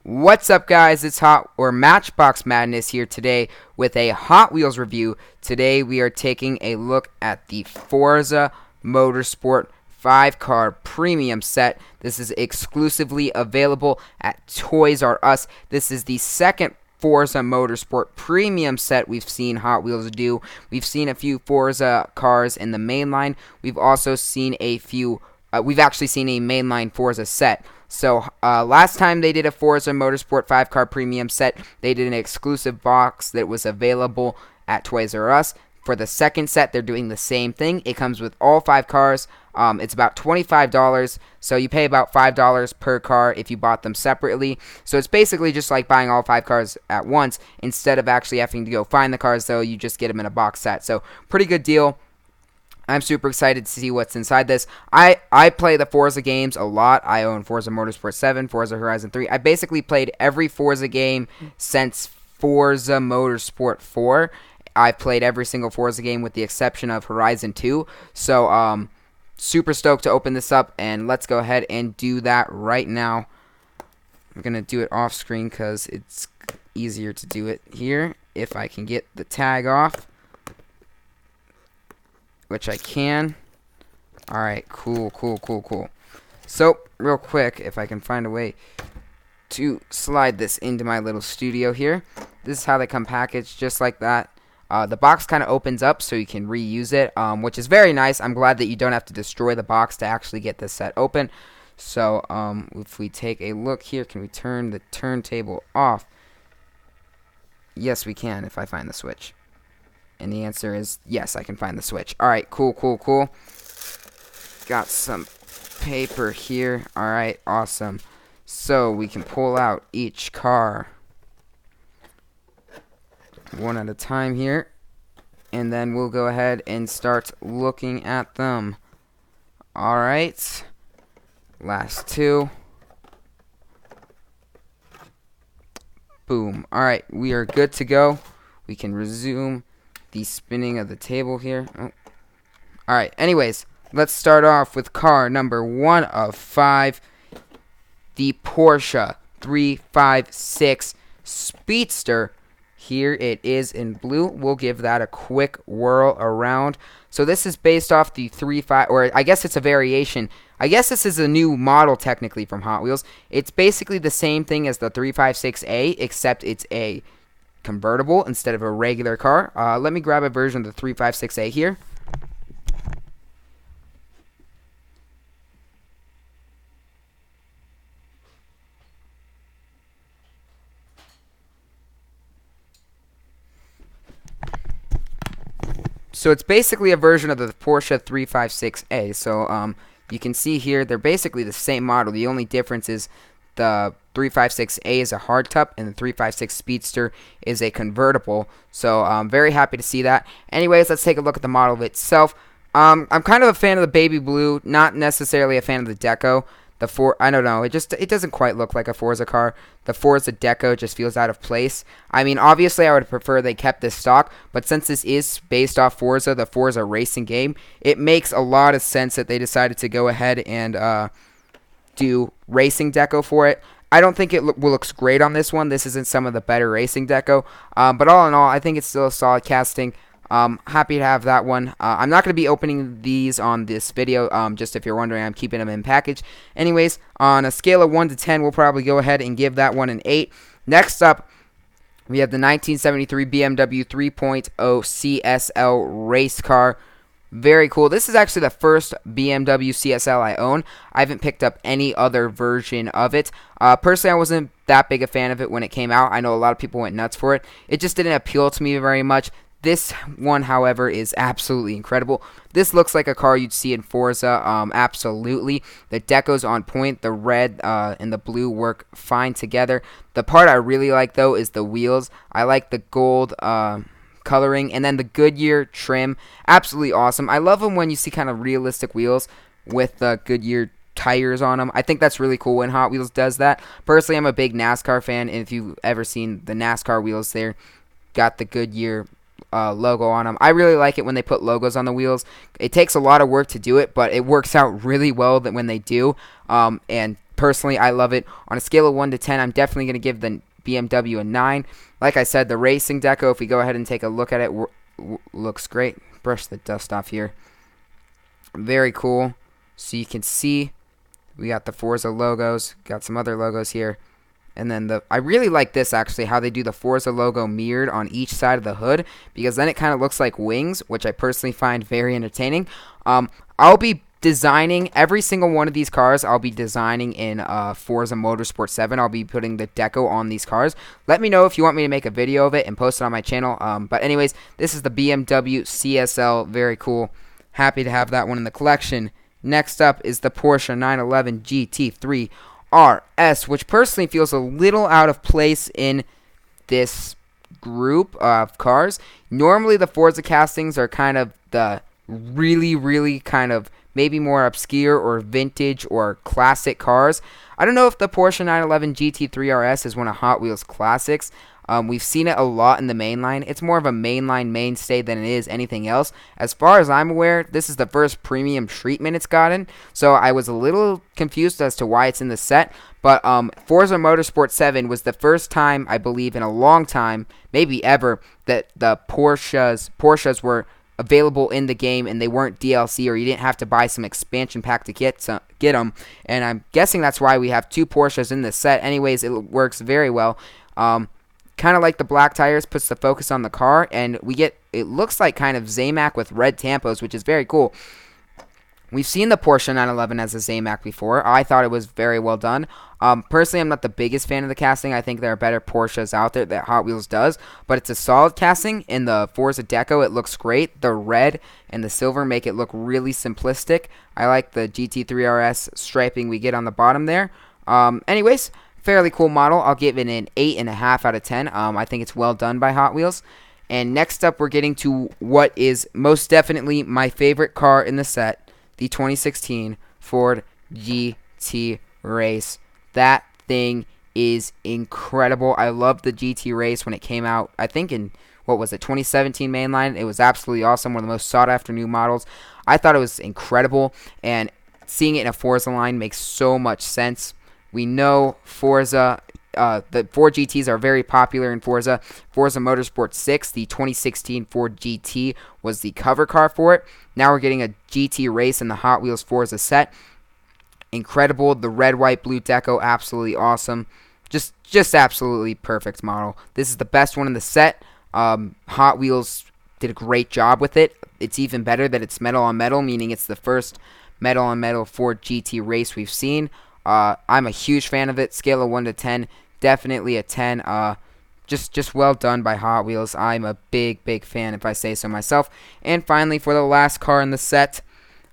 What's up, guys? It's Matchbox Madness here today with a Hot Wheels review. Today we are taking a look at the Forza Motorsport 5-car premium set. This is exclusively available at Toys R Us. This is the second Forza Motorsport premium set we've seen Hot Wheels do. We've seen a few Forza cars in the mainline. We've also seen a few. We've actually seen a mainline Forza set. So last time they did a Forza Motorsport 5-car premium set, they did an exclusive box that was available at Toys R Us. For the second set, they're doing the same thing. It comes with all 5 cars. It's about $25, so you pay about $5 per car if you bought them separately. So it's basically just like buying all 5 cars at once. Instead of actually having to go find the cars, though, you just get them in a box set. So pretty good deal. I'm super excited to see what's inside this. I play the Forza games a lot. I own Forza Motorsport 7, Forza Horizon 3. I basically played every Forza game since Forza Motorsport 4. I played every single Forza game with the exception of Horizon 2. So, super stoked to open this up, and let's go ahead and do that right now. I'm going to do it off screen because it's easier to do it here if I can get the tag off. Which I can. Alright, cool. So, real quick, if I can find a way to slide this into my little studio here. This is how they come packaged, just like that. The box kind of opens up so you can reuse it, which is very nice. I'm glad that you don't have to destroy the box to actually get this set open. So, if we take a look here, can we turn the turntable off? Yes, we can, if I find the switch. And the answer is yes, I can find the switch. Alright, cool. Got some paper here. Alright, awesome. So we can pull out each car one at a time here. And then we'll go ahead and start looking at them. Alright. Last 2. Boom. Alright, we are good to go. We can resume the spinning of the table here. Oh. Alright, anyways, let's start off with car number 1 of 5. The Porsche 356 Speedster. Here it is in blue. We'll give that a quick whirl around. So this is based off the 35, or I guess it's a variation. I guess this is a new model technically from Hot Wheels. It's basically the same thing as the 356A, except it's a convertible instead of a regular car. Let me grab a version of the 356A here. So it's basically a version of the Porsche 356A. So you can see here they're basically the same model. The only difference is the 356A is a hardtop and the 356 Speedster is a convertible. So I'm very happy to see that. Anyways, let's take a look at the model itself. I'm kind of a fan of the baby blue, not necessarily a fan of the deco. I don't know, it doesn't quite look like a Forza car. The Forza deco just feels out of place. I mean, obviously I would prefer they kept this stock, but since this is based off Forza, the Forza racing game, it makes a lot of sense that they decided to go ahead and do racing deco for it. I don't think it looks great on this one. This isn't some of the better racing deco, but all in all, I think it's still a solid casting. Happy to have that one. I'm not going to be opening these on this video, just if you're wondering, I'm keeping them in package. Anyways, on a scale of 1 to 10, we'll probably go ahead and give that one an 8. Next up, we have the 1973 BMW 3.0 CSL race car. Very cool. This is actually the first BMW CSL I own. I haven't picked up any other version of it. Personally, I wasn't that big a fan of it when it came out. I know a lot of people went nuts for it. It just didn't appeal to me very much. This one, however, is absolutely incredible. This looks like a car you'd see in Forza, absolutely. The deco's on point. The red and the blue work fine together. The part I really like, though, is the wheels. I like the gold coloring, and then the Goodyear trim. Absolutely awesome. I love them when you see kind of realistic wheels with the Goodyear tires on them. I think that's really cool when Hot Wheels does that. Personally, I'm a big NASCAR fan, and if you've ever seen the NASCAR wheels there, got the Goodyear logo on them. I really like it when they put logos on the wheels. It takes a lot of work to do it, but it works out really well that when they do. And Personally, I love it. On a scale of 1 to 10, I'm definitely going to give the BMW a 9. Like I said, the racing deco, if we go ahead and take a look at it, looks great. Brush the dust off here. Very cool. So you can see we got the Forza logos, got some other logos here. And then I really like this actually, how they do the Forza logo mirrored on each side of the hood, because then it kind of looks like wings, which I personally find very entertaining. I'll be designing every single one of these cars. I'll be designing in Forza Motorsport 7. I'll be putting the deco on these cars. Let me know if you want me to make a video of it and post it on my channel. But anyways, this is the BMW CSL. Very cool. Happy to have that one in the collection. Next up is the Porsche 911 GT3 RS, which personally feels a little out of place in this group of cars. Normally the Forza castings are kind of the really kind of maybe more obscure or vintage or classic cars. I don't know if the Porsche 911 GT3 RS is one of Hot Wheels classics. We've seen it a lot in the mainline. It's more of a mainline mainstay than it is anything else. As far as I'm aware, this is the first premium treatment it's gotten, so I was a little confused as to why it's in the set. But Forza Motorsport 7 was the first time, I believe, in a long time, maybe ever, that the Porsches were available in the game and they weren't DLC, or you didn't have to buy some expansion pack to get them. And I'm guessing that's why we have 2 Porsches in this set. Anyways, it works very well. Kind of like the black tires, puts the focus on the car, and we get, it looks like kind of Zamac with red tampos, which is very cool. We've seen the Porsche 911 as a Zamac before. I thought it was very well done. Personally, I'm not the biggest fan of the casting. I think there are better Porsches out there that Hot Wheels does, but it's a solid casting. In the Forza deco, it looks great. The red and the silver make it look really simplistic. I like the GT3 RS striping we get on the bottom there. Anyways, fairly cool model. I'll give it an 8.5 out of 10. I think it's well done by Hot Wheels. And next up, we're getting to what is most definitely my favorite car in the set, the 2016 Ford GT Race. That thing is incredible. I loved the GT Race when it came out, I think in, what was it, 2017 mainline. It was absolutely awesome, one of the most sought after new models. I thought it was incredible, and seeing it in a Forza line makes so much sense. We know Forza, the Ford GTs are very popular in Forza. Forza Motorsport 6, the 2016 Ford GT, was the cover car for it. Now we're getting a GT race in the Hot Wheels Forza set. Incredible. The red, white, blue deco, absolutely awesome. Just absolutely perfect model. This is the best one in the set. Hot Wheels did a great job with it. It's even better that it's metal on metal, meaning it's the first metal on metal Ford GT race we've seen. I'm a huge fan of it. Scale of 1 to 10, definitely a 10. Just well done by Hot Wheels. I'm a big fan, if I say so myself. And finally, for the last car in the set,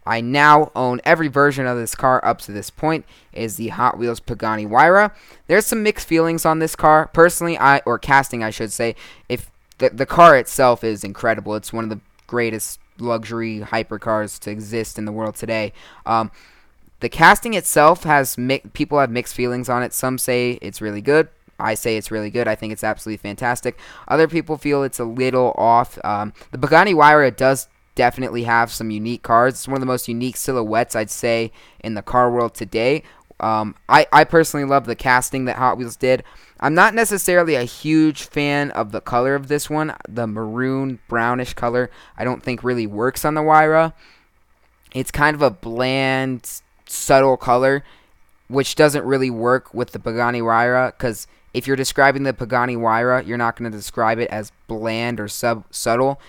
I now own every version of this car up to this point, is the Hot Wheels Pagani Huayra. There's some mixed feelings on this car. Personally, or casting I should say, if the car itself is incredible. It's one of the greatest luxury hypercars to exist in the world today. The casting itself has people have mixed feelings on it. Some say it's really good. I say it's really good. I think it's absolutely fantastic. Other people feel it's a little off. The Pagani Huayra does definitely have some unique cars. It's one of the most unique silhouettes, I'd say, in the car world today. I personally love the casting that Hot Wheels did. I'm not necessarily a huge fan of the color of this one. The maroon, brownish color I don't think really works on the Huayra. It's kind of a bland, subtle color, which doesn't really work with the Pagani Huayra, because if you're describing the Pagani Huayra, you're not going to describe it as bland or subtle.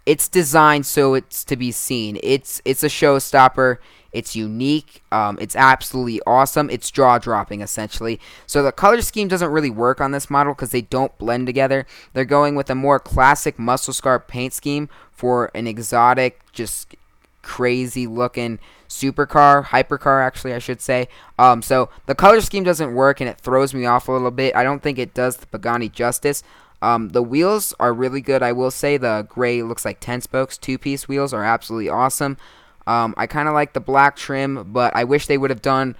It's designed so it's to be seen. It's a showstopper. It's unique. It's absolutely awesome. It's jaw-dropping, essentially. So the color scheme doesn't really work on this model because they don't blend together. They're going with a more classic muscle scar paint scheme for an exotic, just crazy-looking supercar, hypercar, actually, I should say. So the color scheme doesn't work, and it throws me off a little bit. I don't think it does the Pagani justice. The wheels are really good, I will say. The gray looks like 10 spokes. 2-piece wheels are absolutely awesome. I kind of like the black trim, but I wish they would have done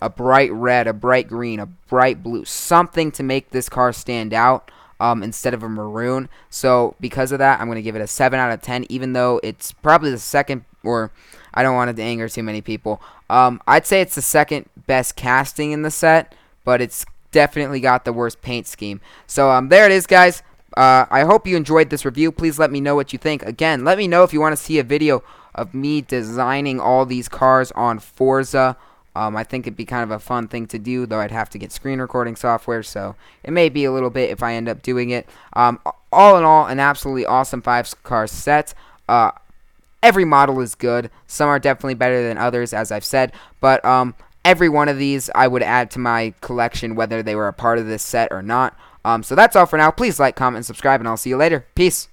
a bright red, a bright green, a bright blue, something to make this car stand out instead of a maroon. So because of that, I'm going to give it a 7 out of 10, even though it's probably the second, or I don't want it to anger too many people. I'd say it's the second best casting in the set, but it's definitely got the worst paint scheme. So there it is, guys. I hope you enjoyed this review. Please let me know what you think. Again, let me know if you want to see a video of me designing all these cars on Forza. I think it'd be kind of a fun thing to do, though I'd have to get screen recording software, so it may be a little bit if I end up doing it. All in all, an absolutely awesome 5-car set. Every model is good. Some are definitely better than others, as I've said, but every one of these I would add to my collection, whether they were a part of this set or not. So that's all for now. Please like, comment, and subscribe, and I'll see you later. Peace.